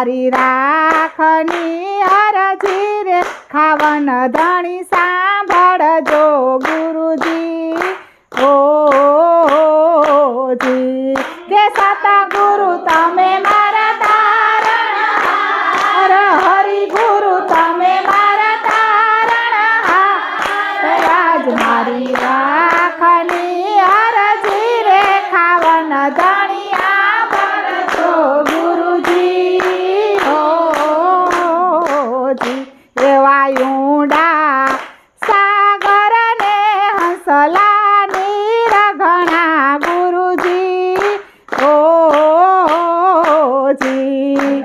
મારી રાખની અરજી રે ખાવન ધણી સાંભળજો ગુરુજી જી કે સતગુરુ તમે મારા તારણહાર હરિ ગુરુ તમે મારા તારણહાર આજ મારી રાખની અરજી રે ખાવન ધણી સાંભળજો ગુરુજી જી એવા ઊંડા સાગર ને હંસલા નીરઘણા ગુરુજી જી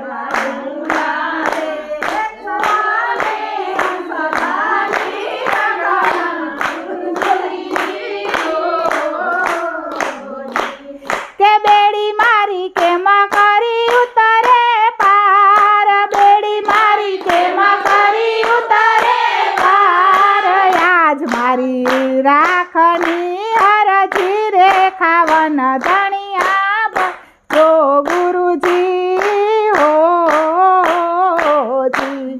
કે બેડી મારી કેમ કરી ઉતરે પાર બેડી મારી કેમ કરી ઉતરે પાર આજ મારી રાખની અરજી રે ખાવન ધણિયા જો ગુરુજી જી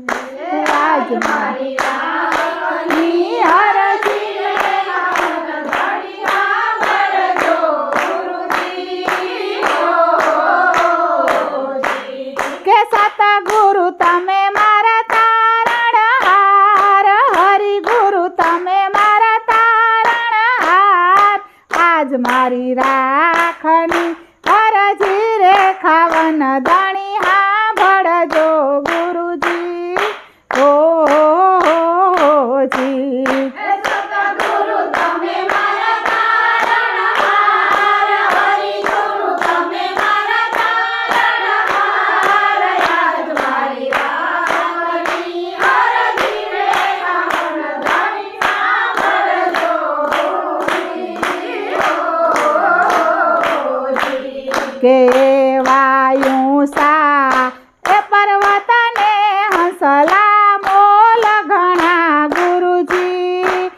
આજ મારી રાખની અરજી રે ખાવન ધણિયા જો કે સતગુરુ તમે મારા તારણહાર હરિ ગુરુ તમે મારા તારણહાર આજ મારી રાખની અરજી રે ખાવન ધણી સાંભળજો ગુરુજી જી સતગુરુ તમે મારા તારણહાર હરિ ગુરુ તમે મારા તારણહાર આજ મારી રાખની અરજી રે ખાવન ધણી સાંભળજો ગુરુજી કે વાયું સા એ પર્વતને હંસલા મોલ ઘણા ગુરુજી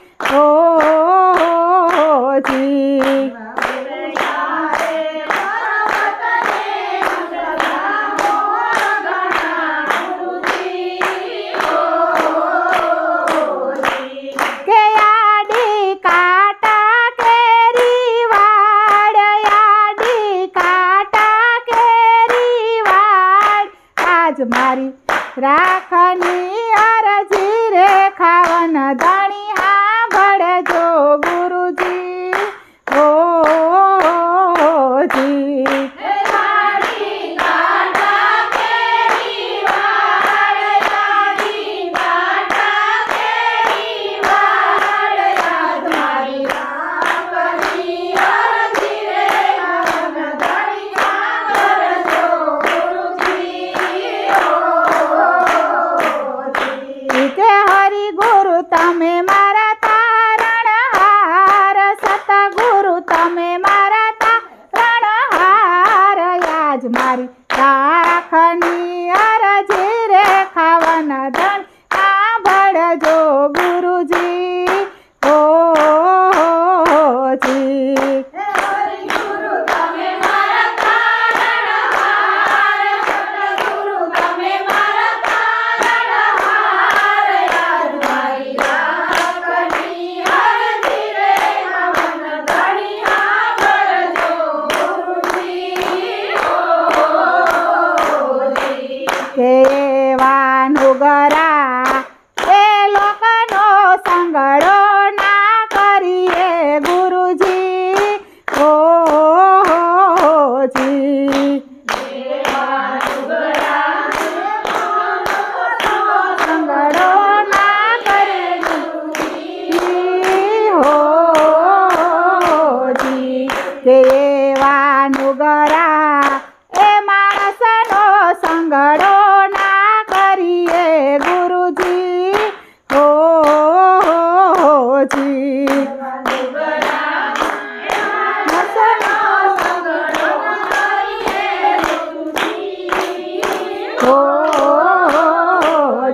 જી કે આડી કાટા કેરી વાડ આડી કાટા કેરી વાડ આજ મારી રાખની અરજી રે ખાવન ધણી સાંભળજો ગુરુજી જી આડી કાટા કેરી વાડ આડી કાટા કેરી વાડ આજ મારી રાખની અરજી રે ખાવન ધણી સાંભળજો ગુરુજી કે હરિ ગુરુ તમે મારા તારણહાર સતગુરુ તમે મારા તારણહાર આજ મારી રાખની અરજી રે ખાવન ધણ સાંભળજો ગુરુજી જી હરિ ગુરુ તમે મારા તારણહાર સતગુરુ તમે મારા તારણહાર આજ મારી રાખની અરજી રે ખાવન ધણી સાંભળજો ગુરુજી કે એવા નુગરા એ લોકનો સંગડો ના કરીએ ગુરુજી જી સંગડો ના કરે જી કે એવા નુગરા એ માણસનો સંગડો ના કરીએ ગુરુજી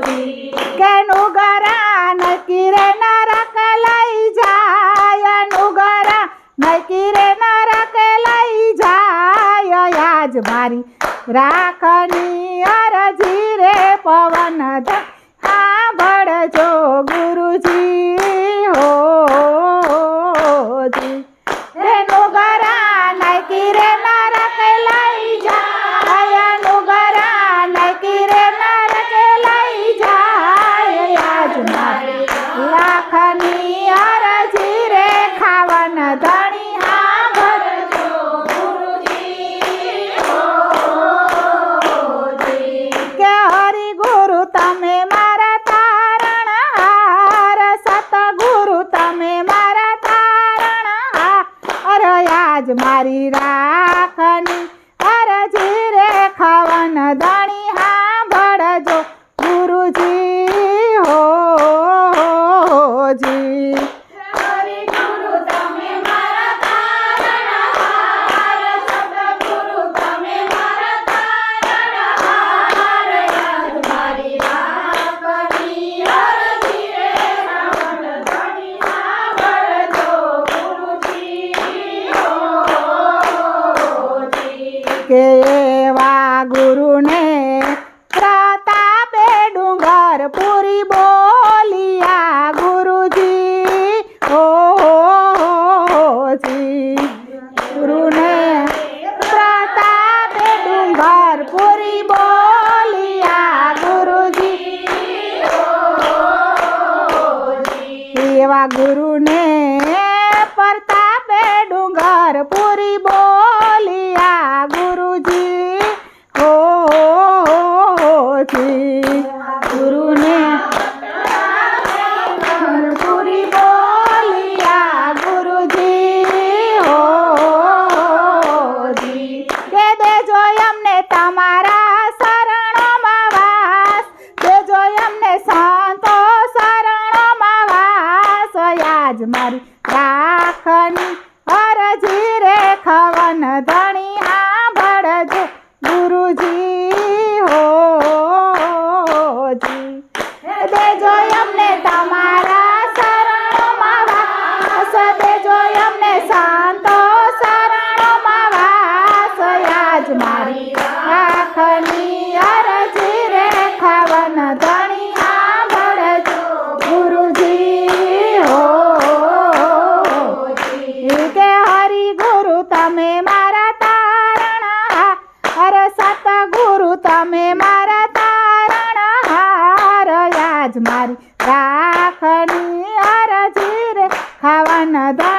જી કે નુગરા નકી રે નરક લઈ જાય નુગરા નકી રે નરક લઈ જાય આજ મારી રાખની યાજ મારી રાખની અરજી રે ખાવન ધણી સાંભળજો ગુરુજી હોજી. હરી ગુરુ તમે મારા તારણહાર, સદગુરુ તમે મારા તારણહાર. યાદ મારી રાખની અરજી રે ખાવન ધણી સાંભળજો ગુરુજી હોજી. કે એવા ગુરુને પ્રતાપે ડુંગર પૂરી બોલિયા ગુરુજી હોજી. ગુરુને પ્રતાપે ડુંગર પૂરી બોલિયા ગુરુજી એવા ગુરુને પ્રતાપે ડુંગર પૂરી બોલિયા ગુરુજી હોજી. ગુરુને પૂરી બોલિયા ગુરુજી હોજી. કે દેજો અમને તમારા શરણોમાં વાસ, દેજો અમને સંતો શરણોમાં વાસ. યાજ મારી રાખની અરજી રે ખાવન ધણી સાંભળજો ગુરુજી હોજી. દેજો અમને તમારા શરણોમાં વાસ, દેજો અમને સંતો શરણોમાં વાસ. યાજ મારી રાખની અરજી રે ખાવન ધણી સાંભળજો ગુરુજી હોજી. કે હરિ ગુરુ તમે મારા તારણહાર, સતગુરુ તમે મારા તારણહાર. યાજ મારી રાખની અરજી રે ખાવન ધણી